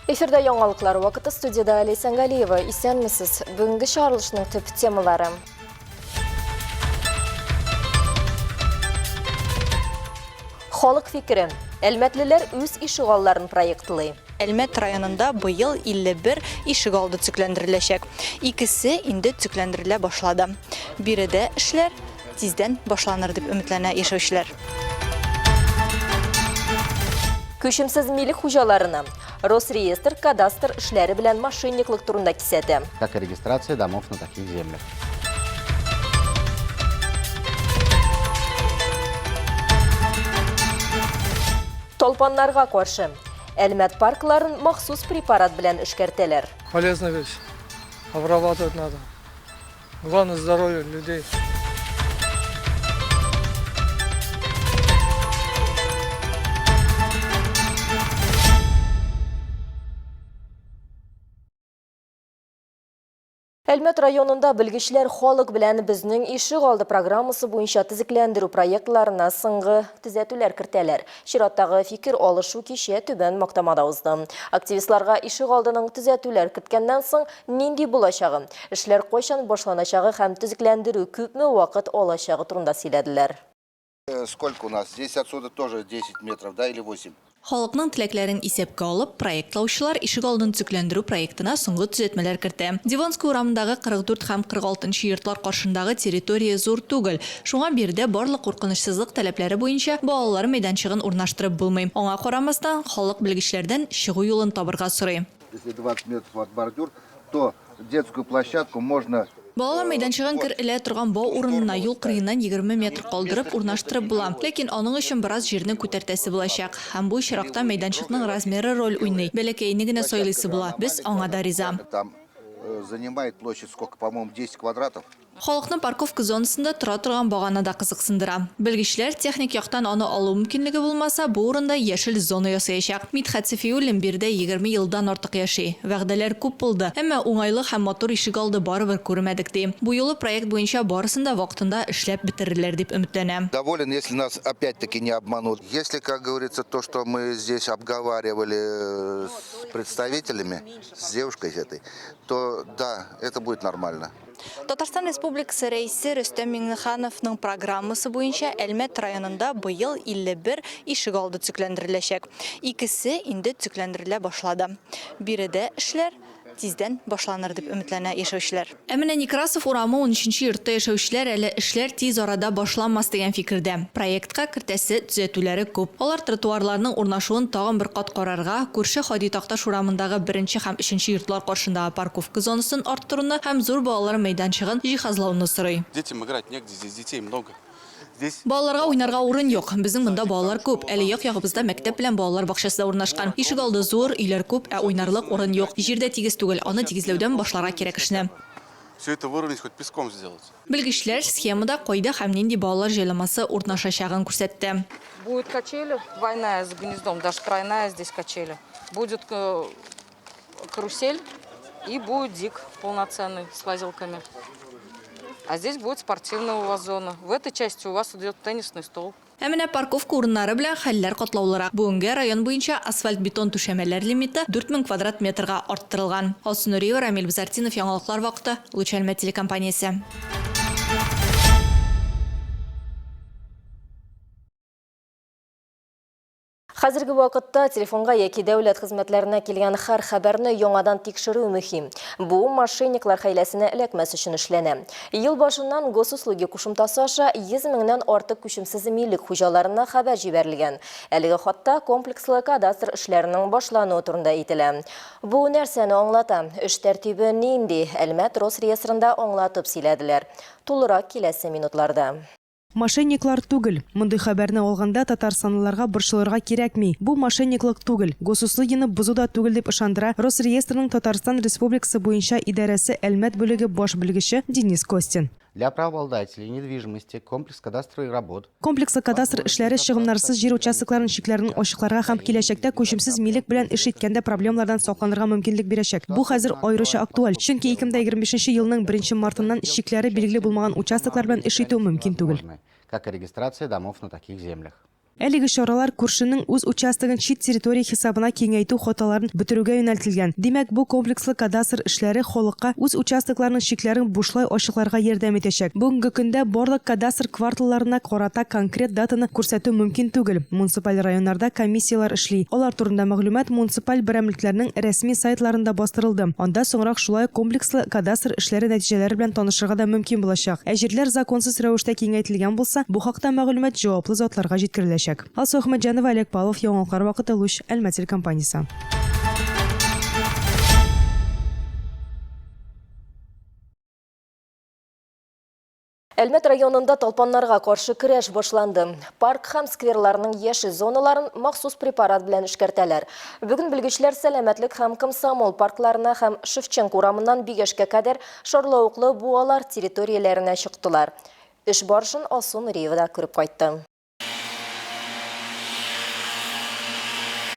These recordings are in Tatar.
Эфирда яңалыклар вакыты, студияда Алиса Галиева. Исәнмесез? Бүгенге чыгарылышның төп темалары. Халык фикере. Әлмәтлеләр үз ишегалларын проектлый. Әлмәт районында быел 51 ишегалды төзекләндереләчәк. Икесе инде төзекләндерелә башлады. Биредә эшләр тиздән башланыр дип өметләнә яшәүчеләр. Күчемсез милек хуҗаларына Росреестр кадастр эшләре белән мошенниклык турында кисәтә. Как и регистрация домов на таких землях. Толпаннарга каршы Әлмәт паркларын махсус препарат белән эшкәртәләр. Полезная вещь. Обрабатывать надо. Главное здоровье людей. Әлмәт районында белгечләр халык белән безнең ишегалды программасы буенча төзекләндерү проектларына соңгы төзәтүләр кертәләр. Чираттагы фикер алышу кичә Түбән Мактамада узды. Активистларга ишегалдының төзәтүләр керткәннән соң нинди булачагы, эшләр кайчан башланачагы һәм төзекләндерү күпме вакыт алачагы турында сөйләделәр. Сколько у нас? Здесь отсюда тоже 10 метров, да, или 8? Халыкның теләкләрен исәпкә алып, проектлаучылар ишегалдын төзекләндерү проектына соңгы төзәтмәләр кертә. Дивонский урамындагы 44 һәм 46 йортлар каршындагы территория зур түгел. Шуңа биредә барлык куркынычсызлык таләпләре буенча балалар мәйданчыгын урнаштырып булмый. Аңа карамастан, халык белгечләрдән чыгу юлын табырга сорый. Если 20 метров от бордюр, то детскую площадку можно... Балалар мәйданчыгын элә торган бау урынына юл кырыеннан 20 метр калдырып урнаштырып була. Ләкин аның өчен бераз җирне күтәртәсе булачак. Һәм бу чиракта мәйданчыкның размеры роль уйный. Бәләкәйне генә сайлыйсы була. Без аңа да риза. Там занимает площадь сколько, по-моему, 10 квадратов. Халыкның парковка зонасында тора торган багана да кызыксындыра. Белгечләр техник яктан аны алу мөмкинлеге булмаса, бу урында яшел зона ясаячак. Мидхәт Сафиуллин биредә 20 елдан артык яши. Вәгъдәләр күп булды, әмма уңайлы һәм мотор ишегалды барыбер күрмәдек ди. Бу юлы проект буенча барысында вакытында эшләп бетерерләр дип өметләнәм. Доволен, если нас опять-таки не обманут. Если, как говорится, то, что мы здесь обговаривали с представителями, с девушкой этой, то да, это будет нормально. Татарстан Республикасы рәисе Рөстәм Миңнехановның программасы буенча Әлмәт районында быел 51 ишегалды төзекләндереләчәк. Икесе инде төзекләндерелә башлады. Биредә эшләр тиздән башланыр дип өметләнә яшәүчеләр. Әмма Некрасов урамы 13-нче йортта яшәүчеләр әле эшләр тиз арада башланмас дигән фикердә. Проектка кертәсе төзәтүләре күп. Алар тротуарларның урнашуын тагын бер кат карарга, күрше Хади Такташ урамындагы 1-нче һәм 3-нче йортлар каршындагы парковка зонасын арттыруны һәм зур балалар мәйданчыгын җиһазлауны сорый. Детям играть негде, здесь детей много. Балаларга уйнарга урын юк. Безнең монда балалар күп. Әле як-ягыбызда мәктәп белән балалар бакчасы да урнашкан. Ишегалды зур, өйләр күп, ә уйнарлык урын юк. Җирдә тигез түгел, аны тигезләүдән башларга кирәк эшне. Все это выровнять, хоть песком сделать. Белгечләр схемада кайда һәм нинди балалар җайламасы урнашачагын күрсәтте. Будет качели двойная с гнездом, даже тройная здесь качели. Будет карусель и будет дик полноценный с лазилками. А здесь будет спортивная у вас зона. В этой части у вас идет теннисный стол. Ә менә парковка урыннары белән хәлләр катлаулырак. Бүгенге район буенча асфальт-бетон түшәмәләр лимиты 4000 квадрат метрга арттырылган. Алсынуриева, Рамил Базартинов, Яңалыклар вакыты, Лучальмә телекомпаниясе. Хәзерге вакытта телефонга яки дәүләт хезмәтләренә килгән һәр хәбәрне яңадан тикшерү мөһим. Бу мошенниклар хәйләсенә эләкмәс өчен эшләнә. Ел башыннан госуслуги кушымтасы аша 100 меңнән артык күчемсез милек хуҗаларына хәбәр җибәрелгән. Әлеге хатта комплекслы кадастр эшләренең башлануы турында әйтелә. Бу нәрсәне аңлата? Эш тәртибе нинди? Әлмәт Росреестрында аңлатып сөйләделәр. Тулырак киләсе минутларда. Мошенниклар түгел. Мондый хәбәрне алганда татарстанлыларга борчылырга кирәкми. Бу мошенниклык түгел. Госуслугины бузуда түгел дип ышандыра Росреестрның Татарстан Республикасы буенча идарәсе Әлмәт бүлеге баш белгече Денис Костин. Для правообладателей недвижимости комплекс кадастровых работ. Комплекслы кадастр эшләре чыгымнарсыз җир участокларын шикләрен ачыкларга һәм киләчәктә күчемсез милек белән эш иткәндә проблемалардан сакланырга мөмкинлек бирәчәк. Бу хәзер аеруча актуаль, чөнки 2025 елның 1 мартыннан шикләре билгеле булмаган участоклар белән эш итү мөмкин түгел. Как и регистрация домов на таких землях. Әлеге чаралар күршенең үз участогын чит территория хисабына киңәйтү хоталарын бетерүгә юнәлтелгән. Димәк, бу комплекслы кадастр эшләре халыкка үз участокларының чикләрен бушлай ачыкларга ярдәм итәчәк. Бүгенге көндә барлык кадастр кварталларына карата конкрет датаны күрсәтү мөмкин түгел. Муниципаль районнарда комиссиялар эшли. Алар турында мәгълүмат муниципаль берәмлекләрнең рәсми сайтларында бастырылды. Анда соңрак шулай комплекслы кадастр эшләре нәтиҗәләре белән танышырга да мөмкин булачак. Ә җирләр законсыз рәвештә киңәйтелгән булса, бу хакта мәгълүмат җаваплы затларга җиткереләчәк. Алсу Ахмәтҗанова, Олег Павлов, Яңалыклар вакыты, Луч, Әлмәт телекомпаниясе. Әлмәт районында талпаннарга каршы көрәш башланды. Парк һәм скверларның яшел зоналарын махсус препарат белән эшкәртәләр. Бүгін белгечләр сәламәтлек һәм комсомол паркларына һәм Шевченко урамыннан Бигәшкә кадәр шарлавыклы буалар территорияләренә чыктылар. Эш барышын Алсу Нуриева күреп кайтты.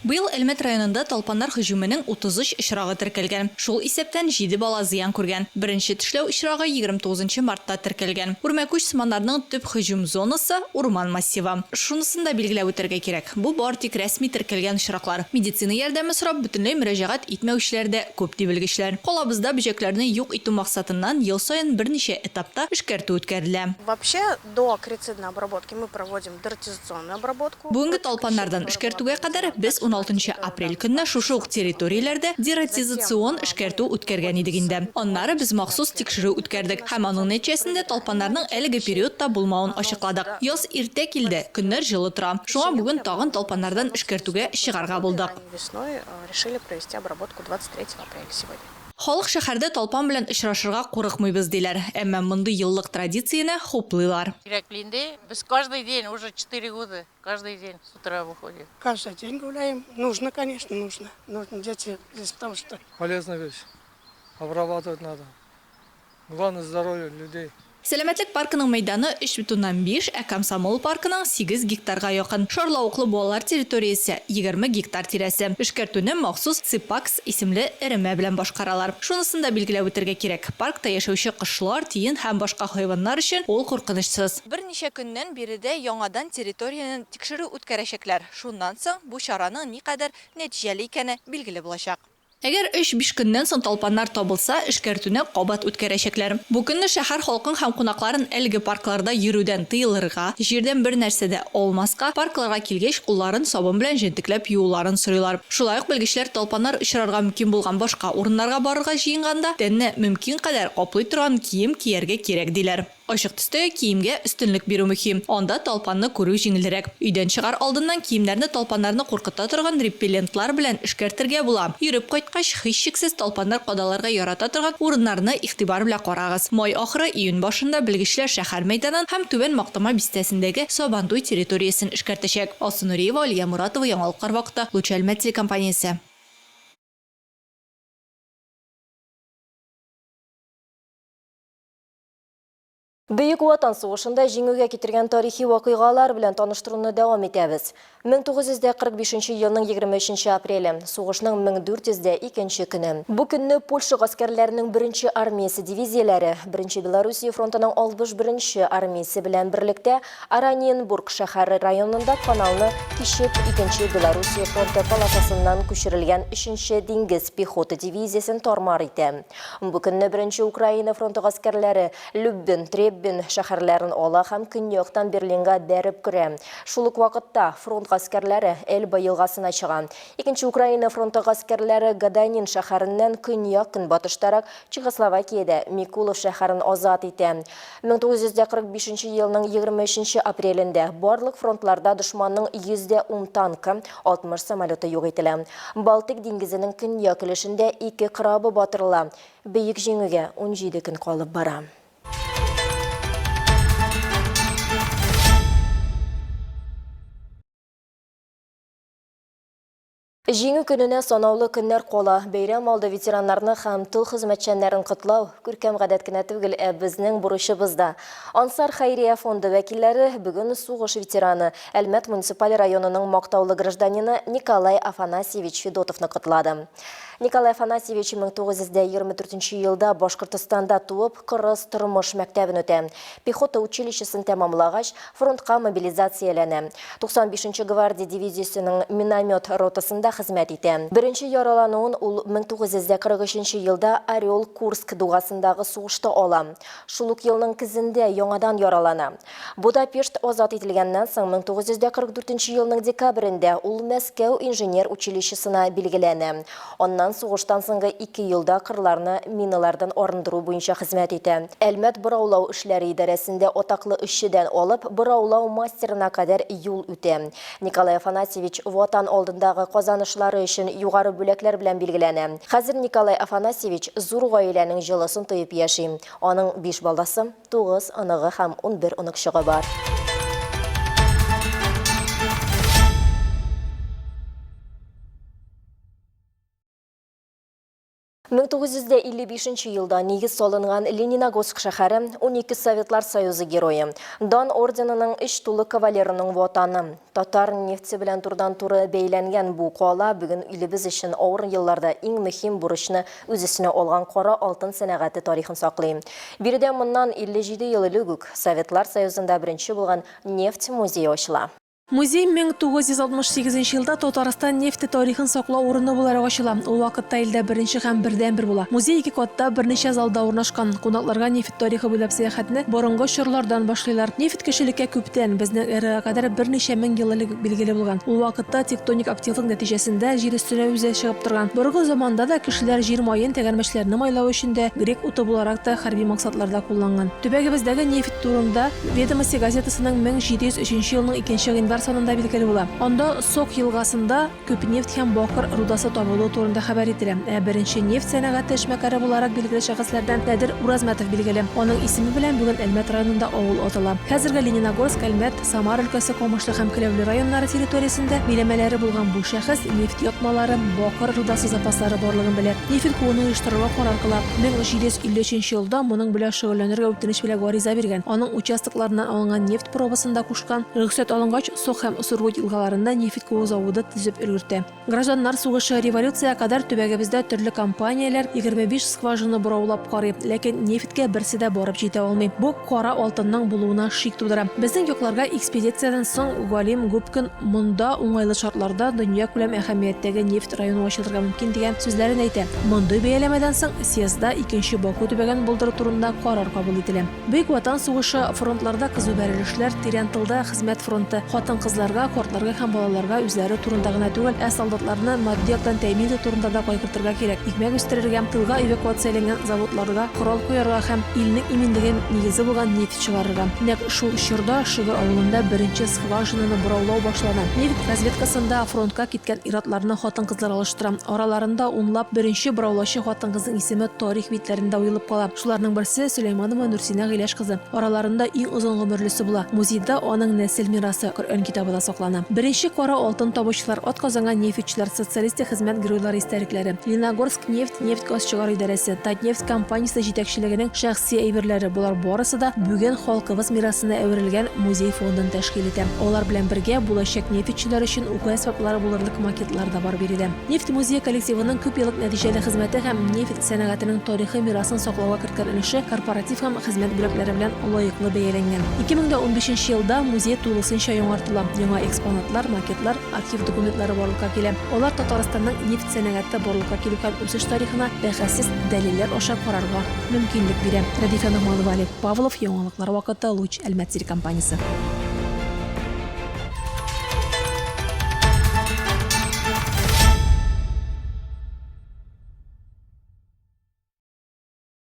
Быел Әлмәт районында талпаннар һөҗүменең 33 очрагы теркәлгән. Шул исәптән 7 бала зыян күргән. Беренче тешләү очрагы 29 мартта теркәлгән. Үрмәкүч сыманнарның төп һөҗүм зонасы урман массивы. Шунысын да билгеләп үтәргә кирәк. Бу бар тик рәсми теркәлгән очраклар. Медицина ярдәме сорап бөтенләй мөрәҗәгать итмәүчеләр дә күп ди белгечләр. Калабызда бөҗәкләрне юк итү максатыннан ел саен берничә этапта эшкәртү үткәрелә. Вообще до акрицидной обработки мы проводим дератизационную обработку. Бүгенге талпаннардан эшкәртүгә кадәр без 16 апрель көнне шушы ук территорияләрдә дератизацион эшкәртү үткәргән идек инде. Аннары без махсус тикшерү үткәрдек һәм аның нәтиҗәсендә талпаннарның әлеге периодта булмавын ачыкладык. Яз иртә килде, көннәр җылы тора. Шуңа бүген тагын талпаннардан эшкәртүгә чыгарга булдык. Весной решили провести обработку 23 апреля сегодня. Халык шәһәрдә талпан белән очрашырга курыкмыйбыз диләр, әмма мондый еллык традицияне хуплыйлар. Кирәклинде, без каждый день, уже 4 года, каждый день с утра выходим. Каждый день гуляем. Нужно, конечно, нужно. Нужно дети здесь, потому что... Полезная вещь. Обрабатывать надо. Главное здоровье людей. Сәламәтлек паркының мәйданы 3,5, ә Комсомол паркының 8 гектарга якын. Шарлавыклы балалар территориясе 20 гектар тирәсе. Эшкәртүне махсус Ципакс исемле эреме белән башкаралар. Шунысын да билгеләп үтәргә кирәк. Паркта яшәүче кошлар, тиен һәм башка хайваннар өчен ул куркынычсыз. Берничә көннән биредә яңадан территорияны тикшерү үткәрәчәкләр. Шуннан соң бу чараның никадәр нәтиҗәле икәне билгеле булачак. Әгәр 3-5 көннән соң талпаннар табылса, эшкәртүне кабат үткәрәчәкләр. Бу көнне шәһәр халкын һәм кунакларын әлеге паркларда йөрүдән тыелырга, җирдән бер нәрсә дә алмаска, паркларга килгәч кулларын сабын белән җентекләп юуларын сорыйлар. Шулай ук белгечләр талпаннар очрарга мөмкин булган башка урыннарга барырга җыенганда, тәнне мөмкин кадәр каплый торган кием кияргә кирәк диләр. Ачык төстәге киемгә өстенлек бирү мөһим. Анда талпанны күрү җиңелрәк. Өйдән чыгар алдыннан киемнәрне талпаннарны куркыта торган репеллентлар белән эшкәртергә була. Йөреп кайткач, һичшиксез талпаннар кадаларга ярата торган урыннарны игътибар белән карагыз. Май ахыры, июнь башында белгечләр шәһәр мәйданын һәм Түбән Мактама бистәсендәге Сабантуй территориясен эшкәртәчәк. Алсу Нуриева, Алия Муратова, Яңалыклар вакыты, Луч Әлмәт телекомпаниясе. Бөек Ватан сугышында җиңүгә китергән тарихи вакыйгалар белән таныштыруны дәвам итәбез. 1945 елның 23 апреле, сугышның 1402 көне. Бу көнне Польша гаскәрләренең 1-нче армиясе дивизияләре 1-нче Белоруссия фронтының 61-нче армиясе белән берлектә Араньенбург шәһәре районында каналны кичеп 2-нче Белоруссия фронты полосасыннан күчерелгән 3-нче диңгез пехота дивизиясен тармар итә. Бу көнне 1-нче Украина фронты гаскәрләре Любен, Треббин шәһәрләрен ала һәм көньяктан Берлинга бәреп керә. Шул ук вакытта фронт гаскәрләре Эльба елгасына чыга. 2-нче Украина фронты гаскәрләре Гаданин шәһәреннән көньяк көнбатыштарак Чехословакиядә Микулов шәһәрен азат итә. 1945 елның 23 апрелендә барлык фронтларда дошманның 110 танкы, 60 самолеты юк ителә. Балтик диңгезенең көньяк өлешендә 2 крабы батырыла. Бөек җиңүгә 17 көн калып бара. Жеңі күніне санаулы күннер қола, бейрам алды ветеранларны һәм тыл хезмәтчәннәрен котлау күркәм гадәт кенә түгел, безнең бурычыбызда. Ансар Хәйрия фонды вәкилләре бүген сугыш ветераны Әлмәт муниципаль районының мактаулы гражданины Николай Афанасьевич Федотовны котлады. Николай Афанасьевич 1924 елда Башкортостанда туып, Кырыс тормыш мәктәбен үтә. Пехота училищесын тәмамлагач, фронтка мобилизацияләнә. 95-нче гвардия дивизиясенең миномет ротасында хезмәт итә. Беренче яралануын ул 1943 елда Орел Курск дугасындагы сугышта ала. Шул ук елның көзендә яңадан яралана. Будапешт азат ителгәннән соң 1944 елның декабрендә ул Мәскәү инженер училищесына билгеләнә. Оннан сугыштан соңгы 2 елда кырларны миналардан арындыру буенча хезмәт итә. Әлмәт бораулау эшләре идарәсендә атаклы эшчедән алып, бораулау мастерына кадәр юл үтә. Николай Афанасьевич ватан алдындагы казанышлары өчен югары бүләкләр белән билгеләнә. Хәзер Николай Афанасьевич зур гаиләнең җылысын тоеп яши. Аның 5 баласы, 9 оныгы һәм 11 оныкчыгы бар. 1955 елда нигез салынган Лениногорск шәһәре 12 Советлар Союзы герое. Дан орденының 3 тулы кавалерының ватаны. Татар нефте белән турдан-туры бәйләнгән бу кала бүген илебез өчен авыр елларда иң мөһим бурычны үзесенә алган кара алтын сәнәгате тарихын саклый. Биредә моннан 57 ел элек Советлар Союзында беренче булган нефть музее ачыла. Музей 1968 елда Татарстан нефте тарихын саклау урыны буларак ачыла. Ул вакытта илдә беренче һәм бердәнбер була. Музей 2 катта берничә залда урнашкан. Кунакларга нефт тарихы буйлап сәяхәтне борынгы чорлардан башлыйлар. Нефт кешелеккә күптән, безнең эрага кадәр берничә мең ел элек билгеле булган. Ул вакытта тектоник активлык нәтиҗәсендә җир өстенә үзе чыгып торган. Борынгы заманда да кешеләр җир майын тәгәрмәчләрне майлау өчен дә грек уты буларак та хәрби максатларда кулланган. Төбәгебездәге нефт турында Ведомости газетасының 1703 елның 2 январь санында билгеле була. Анда Сок елгасында күп нефт һәм бакыр рудасы табылу турында хәбәр ителә. Беренче нефт сәнәгате эшмәкәре буларак билгеле шәхесләрдән Нәдир Уразмәтов билгеле. Аның исеме белән бүген Әлмәт районында авыл атала. Хәзерге Лениногорск, Әлмәт, Самар өлкәсе Камышлы һәм Келәвле районнары территориясендә биләмәләре булган бу шәхес нефт ятмалары, бакыр рудасы запаслары барлыгын белә. Нефт куыны оештырырга карар кыла. 1753 елда моның белән шөгыльләнергә үтенеч белән гариза биргән. Аның участокларыннан алынган нефт пробасында кушкан. Рөхсәт алынгач, Сок һәм Сургут елгаларында нефт куу заводы төзеп өлгертә. Гражданнар сугышы революция кадәр төбәгебездә төрле компанияләр 25 скважина бураулап карый, ләкин нефткә берсе дә барып җитә алмый. Бу кара алтынның булуына шик тудыра. Безнең якларга экспедициядән соң Галим Губкин монда уңайлы шартларда дөнья күләм әһәмияттәге нефт районы ачылырга мөмкин дигән сүзләрен әйтә. Мондый бәяләмәдән соң съездда 2нче Баку төбәген булдыру турында карар кабул ителә. Бөек ватан сугышы фронтларда кызу бәрелешләр, тирән тылда хезмәт фронты, хатын-кызларга, картларга һәм балаларга үзләре турында гына түгел, солдатларны матди яктан тәэмин итү турында да кайгыртырга кирәк. Икмәк үстерергә, тылга эвакуацияләнгән заводларга корал куярга һәм илнең иминлеген нигезе булган нефт чыгарырга. Нәкъ шул чорда Шыгыр авылында беренче скважинаны бураулау башлана. Нефт разведкасында фронтка киткән иратларны хатын-кызлар алыштыра. Араларында унлап беренче бураулаучы хатын-кызның исеме тарих битләрендә уелып кала. Шуларның берсе Сөләйманова Нурсина Гыйләш кызы. Араларында иң озын гомерлесе була. Музейда аның нәсел мирасы Коръән китабында саклана. Беренче кара алтын табучылар, атказанган нефтчеләр, социалистик хезмәт геройлары истәлекләре, Лениногорск нефть-газ чыгару идарәсе, Татнефть компаниясе җитәкчелегенең шәхси әйберләре, булар барысы да бүген халкыбыз мирасына әверелгән музей фондын тәшкил итә. Алар белән бергә булачак нефтчеләр өчен уку әсбаплары булырлык макетлар да бар бирелә. Нефть музее коллективының күп еллык нәтиҗәле хезмәте һәм нефть сәнәгатенең тарихи мирасын саклауга керткән өлеше корпоратив һәм хезмәт бүләкләре белән лаеклы бәяләнгән. 2015 елда музей тулысынча яңартыла. Яңа экспонатлар, макетлар, архив документлары барлыкка килә. Алар Татарстанның нефть сәнәгате барлыкка килү һәм үсеш тарихына бәхәссез дәлилләр аша карарга мөмкинлек бирә. Радифа Нурманова, Олег Павлов, яңалыклар вакыты, Луч, Әлмәт телекомпаниясе.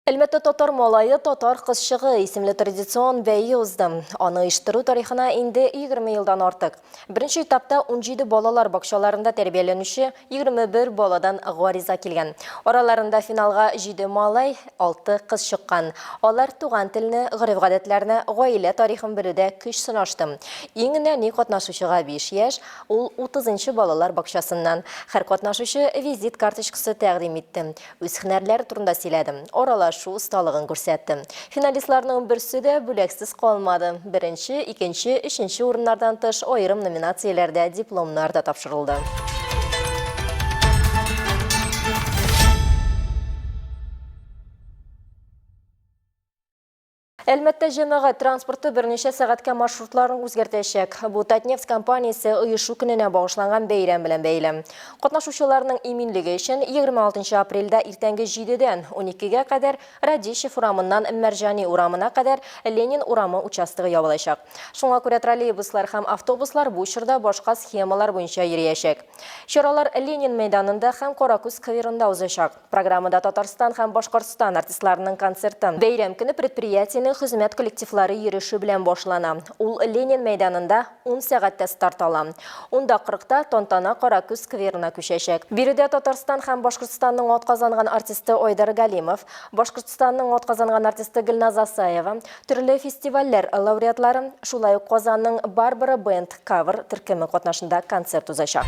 Әлбәттә татар малайы татар кызчыгы исемле традицион бәйге узды. Аны оештыру тарихына инде 20 елдан артык. Беренче этапта 17 балалар бакчаларында тәрбияләнүче 21 баладан гариза килгән. Араларында финалга 7 малай, 6 кыз чыккан. Алар туган телне, гореф-гадәтләрне, гаилә тарихын белүдә көч сынашты. Иң нәни катнашучыга 5 яшь, ул 30-нчы балалар бакчасыннан. Һәр катнашучы визит карточкасы тәкъдим итте. Үз һөнәрләре турында сөйләде. Шу усталыгын күрсәтте. Финалистларның берсе дә бүләксез калмады. Беренче, икенче, өченче урыннардан тыш аерым номинацияләрдә дипломнар да тапшырылды. Әлбәттә, җәмәгать транспорты берничә сәгатькә маршрутларын үзгәртәчәк. Бу Татнефть компаниясе оешу көненә багышланган бәйрәм белән бәйле. Катнашучыларның иминлеге өчен 26 апрельдә иртәнге 7-дән 12-гә кадәр Радищев урамыннан Мәрҗани урамына кадәр Ленин урамы участогы ябылачак. Шуңа күрә троллейбуслар һәм автобуслар бу чорда башка схемалар буенча йөрәячәк. Чаралар Ленин мәйданында һәм Каракүз скверында узачак. Программада Татарстан һәм Башкортстан артистларының концерты. Бәйрәм көне предприятиенең хезмәт коллективлары йөреше белән башлана. Ул Ленин мәйданында 10 сәгатьтә старт ала. 10:40-та тантана Каракүз скверына күчәчәк. Биредә Татарстан һәм Башкортстанның атказанган артисты Айдар Галимов, Башкортстанның атказанган артисты Гөлназ Асаева, төрле фестивальләр лауреатлары, шулай ук Казанның Барбара Бенд кавер төркеме катнашында концерт узачак.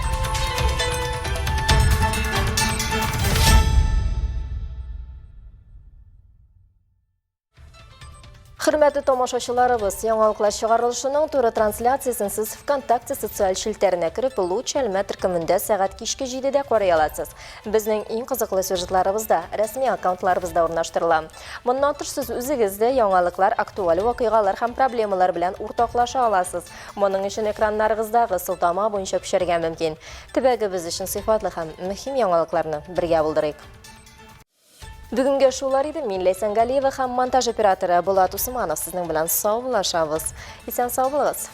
Хөрмәтле тамашачыларыбыз, яңалыклар чыгарылышының туры трансляциясын сез ВКонтакте социаль шелтәренә кереп, Луч Әлмәт төркемендә сәгать кичке 7-дә карый аласыз. Безнең иң кызыклы сюжетларыбыз да рәсми аккаунтларыбызда урнаштырыла. Моннан тыш сез үзегез дә яңалыклар, актуаль вакыйгалар һәм проблемалар белән уртаклаша аласыз. Моның өчен экраннарыгыздагы сылтама буенча күчәргә мөмкин. Төбәгебез өчен сыйфатлы һәм мөһим яңалыкларны бергә булдырыйк. Бүгінге шулар иде. Мин Ләйсән Галиева һәм монтаж операторы Булат Усманов сезнең белән сау булашабыз. Исән сау булыгыз.